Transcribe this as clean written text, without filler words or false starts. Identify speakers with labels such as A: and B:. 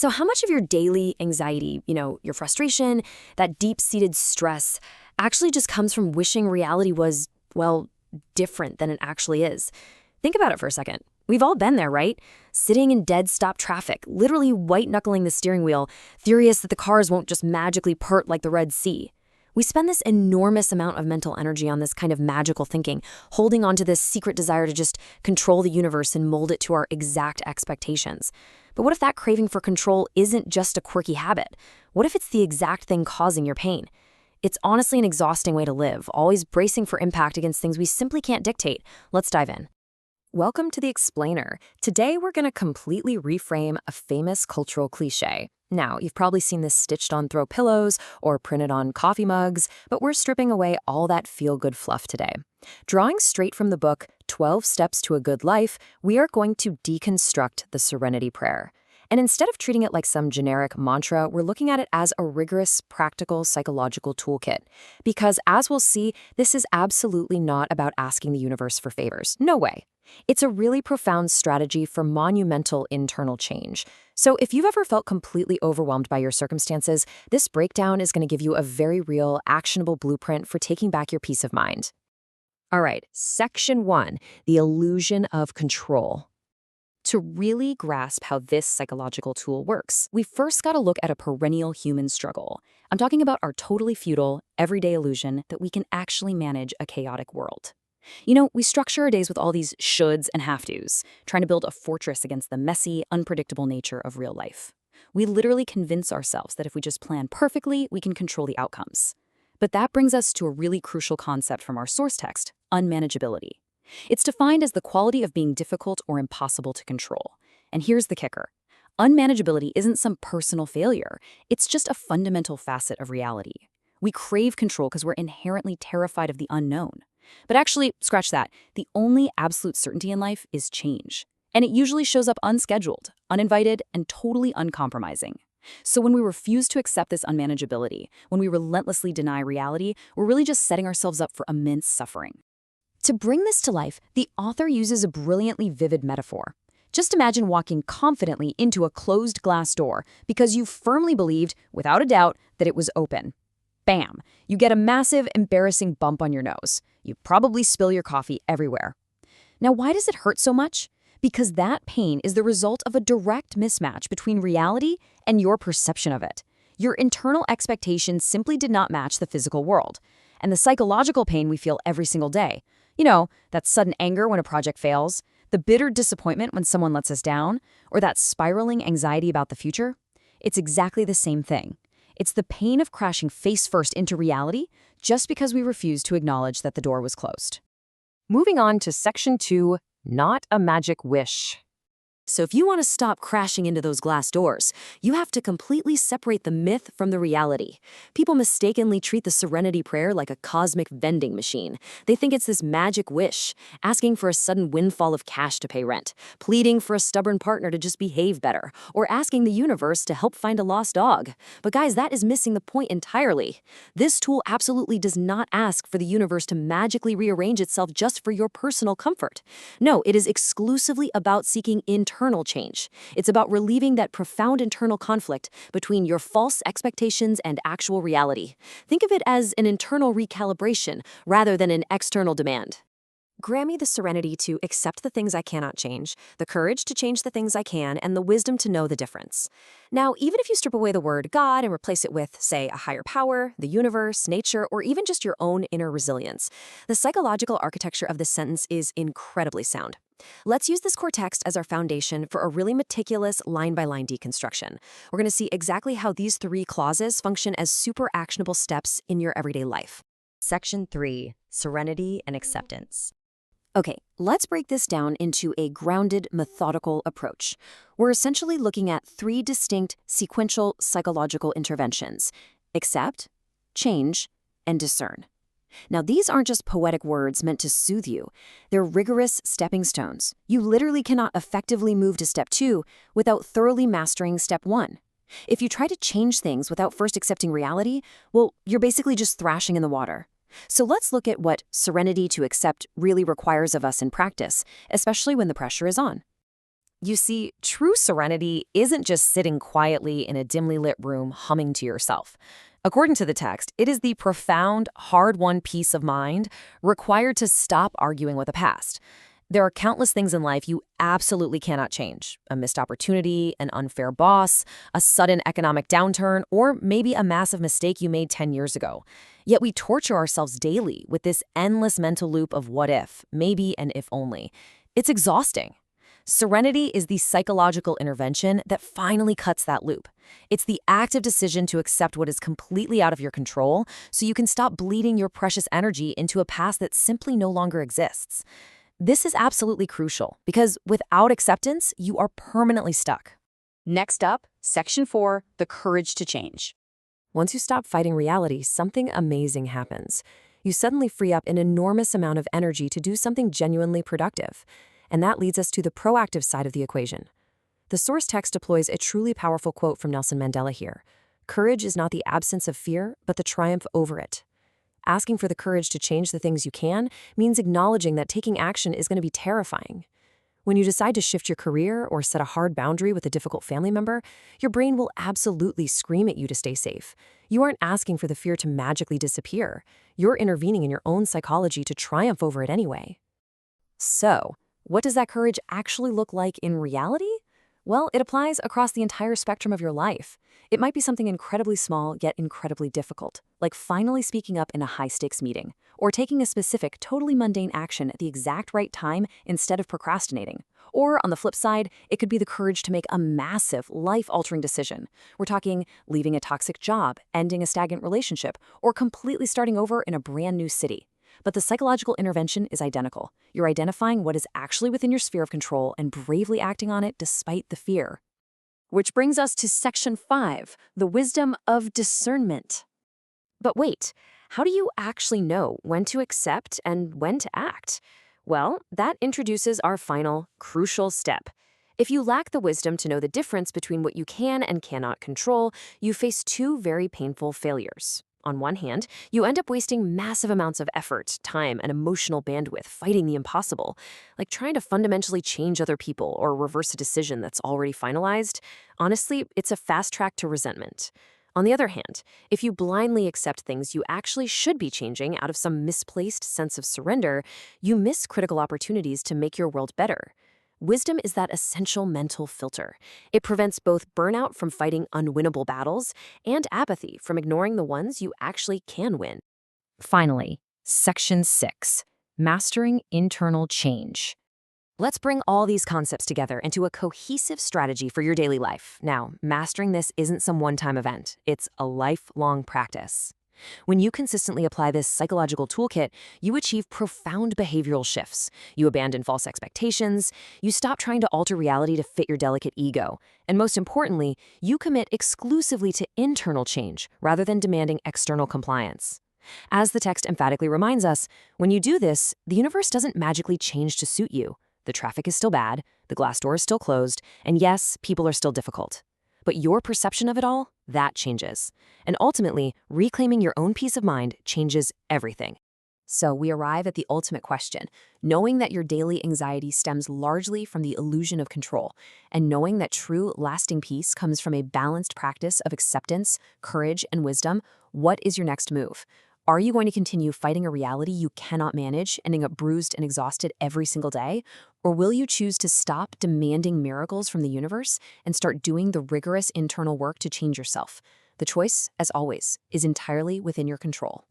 A: So how much of your daily anxiety, your frustration, that deep-seated stress, actually just comes from wishing reality was, well, different than it actually is? Think about it for a second. We've all been there, right? Sitting in dead-stop traffic, literally white-knuckling the steering wheel, furious that the cars won't just magically pert like the Red Sea. We spend this enormous amount of mental energy on this kind of magical thinking, holding on to this secret desire to just control the universe and mold it to our exact expectations. But what if that craving for control isn't just a quirky habit? What if it's the exact thing causing your pain? It's honestly an exhausting way to live, always bracing for impact against things we simply can't dictate. Let's dive in. Welcome to The Explainer. Today we're going to completely reframe a famous cultural cliche. Now, you've probably seen this stitched on throw pillows or printed on coffee mugs, but we're stripping away all that feel-good fluff today. Drawing straight from the book, 12 Steps to a Good Life, we are going to deconstruct the Serenity Prayer. And instead of treating it like some generic mantra, we're looking at it as a rigorous, practical, psychological toolkit. Because as we'll see, this is absolutely not about asking the universe for favors. No way. It's a really profound strategy for monumental internal change. So if you've ever felt completely overwhelmed by your circumstances, this breakdown is going to give you a very real, actionable blueprint for taking back your peace of mind. All right, Section 1, the illusion of control. To really grasp how this psychological tool works, we first got to look at a perennial human struggle. I'm talking about our totally futile, everyday illusion that we can actually manage a chaotic world. We structure our days with all these shoulds and have-tos, trying to build a fortress against the messy, unpredictable nature of real life. We literally convince ourselves that if we just plan perfectly, we can control the outcomes. But that brings us to a really crucial concept from our source text, unmanageability. It's defined as the quality of being difficult or impossible to control. And here's the kicker. Unmanageability isn't some personal failure. It's just a fundamental facet of reality. We crave control because we're inherently terrified of the unknown. But actually, scratch that. The only absolute certainty in life is change. And it usually shows up unscheduled, uninvited, and totally uncompromising. So when we refuse to accept this unmanageability, when we relentlessly deny reality, we're really just setting ourselves up for immense suffering. To bring this to life, the author uses a brilliantly vivid metaphor. Just imagine walking confidently into a closed glass door because you firmly believed, without a doubt, that it was open. Bam! You get a massive, embarrassing bump on your nose. You probably spill your coffee everywhere. Now, why does it hurt so much? Because that pain is the result of a direct mismatch between reality and your perception of it. Your internal expectations simply did not match the physical world. And the psychological pain we feel every single day. That sudden anger when a project fails, the bitter disappointment when someone lets us down, or that spiraling anxiety about the future. It's exactly the same thing. It's the pain of crashing face first into reality just because we refuse to acknowledge that the door was closed. Moving on to Section 2, not a magic wish. So if you want to stop crashing into those glass doors, you have to completely separate the myth from the reality. People mistakenly treat the Serenity Prayer like a cosmic vending machine. They think it's this magic wish, asking for a sudden windfall of cash to pay rent, pleading for a stubborn partner to just behave better, or asking the universe to help find a lost dog. But guys, that is missing the point entirely. This tool absolutely does not ask for the universe to magically rearrange itself just for your personal comfort. No, it is exclusively about seeking internal change. It's about relieving that profound internal conflict between your false expectations and actual reality. Think of it as an internal recalibration rather than an external demand. Grant me the serenity to accept the things I cannot change, the courage to change the things I can, and the wisdom to know the difference. Now, even if you strip away the word God and replace it with, say, a higher power, the universe, nature, or even just your own inner resilience, the psychological architecture of this sentence is incredibly sound. Let's use this core text as our foundation for a really meticulous line-by-line deconstruction. We're going to see exactly how these 3 clauses function as super actionable steps in your everyday life. Section 3, Serenity and Acceptance. Okay, let's break this down into a grounded, methodical approach. We're essentially looking at 3 distinct, sequential psychological interventions: accept, change, and discern. Now, these aren't just poetic words meant to soothe you. They're rigorous stepping stones. You literally cannot effectively move to step 2 without thoroughly mastering step 1. If you try to change things without first accepting reality, well, you're basically just thrashing in the water. So let's look at what serenity to accept really requires of us in practice, especially when the pressure is on.
B: You see, true serenity isn't just sitting quietly in a dimly lit room humming to yourself. According to the text, it is the profound, hard-won peace of mind required to stop arguing with the past. There are countless things in life you absolutely cannot change. A missed opportunity, an unfair boss, a sudden economic downturn, or maybe a massive mistake you made 10 years ago. Yet we torture ourselves daily with this endless mental loop of what if, maybe, and if only. It's exhausting. Serenity is the psychological intervention that finally cuts that loop. It's the active decision to accept what is completely out of your control so you can stop bleeding your precious energy into a past that simply no longer exists. This is absolutely crucial because without acceptance, you are permanently stuck.
C: Next up, Section 4, the courage to change.
A: Once you stop fighting reality, something amazing happens. You suddenly free up an enormous amount of energy to do something genuinely productive. And that leads us to the proactive side of the equation. The source text deploys a truly powerful quote from Nelson Mandela here. Courage is not the absence of fear, but the triumph over it. Asking for the courage to change the things you can means acknowledging that taking action is going to be terrifying. When you decide to shift your career or set a hard boundary with a difficult family member, your brain will absolutely scream at you to stay safe. You aren't asking for the fear to magically disappear. You're intervening in your own psychology to triumph over it anyway. So, what does that courage actually look like in reality? Well, it applies across the entire spectrum of your life. It might be something incredibly small yet incredibly difficult, like finally speaking up in a high-stakes meeting, or taking a specific, totally mundane action at the exact right time instead of procrastinating. Or, on the flip side, it could be the courage to make a massive, life-altering decision. We're talking leaving a toxic job, ending a stagnant relationship, or completely starting over in a brand new city. But the psychological intervention is identical. You're identifying what is actually within your sphere of control and bravely acting on it despite the fear.
C: Which brings us to Section 5, the wisdom of discernment.
A: But wait, how do you actually know when to accept and when to act? Well, that introduces our final, crucial step. If you lack the wisdom to know the difference between what you can and cannot control, you face two very painful failures. On one hand, you end up wasting massive amounts of effort, time, and emotional bandwidth fighting the impossible, like trying to fundamentally change other people or reverse a decision that's already finalized. Honestly, it's a fast track to resentment. On the other hand, if you blindly accept things you actually should be changing out of some misplaced sense of surrender, you miss critical opportunities to make your world better. Wisdom is that essential mental filter. It prevents both burnout from fighting unwinnable battles and apathy from ignoring the ones you actually can win.
B: Finally, Section 6, mastering internal change.
A: Let's bring all these concepts together into a cohesive strategy for your daily life. Now, mastering this isn't some one-time event. It's a lifelong practice. When you consistently apply this psychological toolkit, you achieve profound behavioral shifts. You abandon false expectations, you stop trying to alter reality to fit your delicate ego, and most importantly, you commit exclusively to internal change rather than demanding external compliance. As the text emphatically reminds us, when you do this, the universe doesn't magically change to suit you. The traffic is still bad, the glass door is still closed, and yes, people are still difficult. But your perception of it all, that changes. And ultimately, reclaiming your own peace of mind changes everything. So we arrive at the ultimate question, knowing that your daily anxiety stems largely from the illusion of control, and knowing that true, lasting peace comes from a balanced practice of acceptance, courage, and wisdom. What is your next move? Are you going to continue fighting a reality you cannot manage, ending up bruised and exhausted every single day? Or will you choose to stop demanding miracles from the universe and start doing the rigorous internal work to change yourself? The choice, as always, is entirely within your control.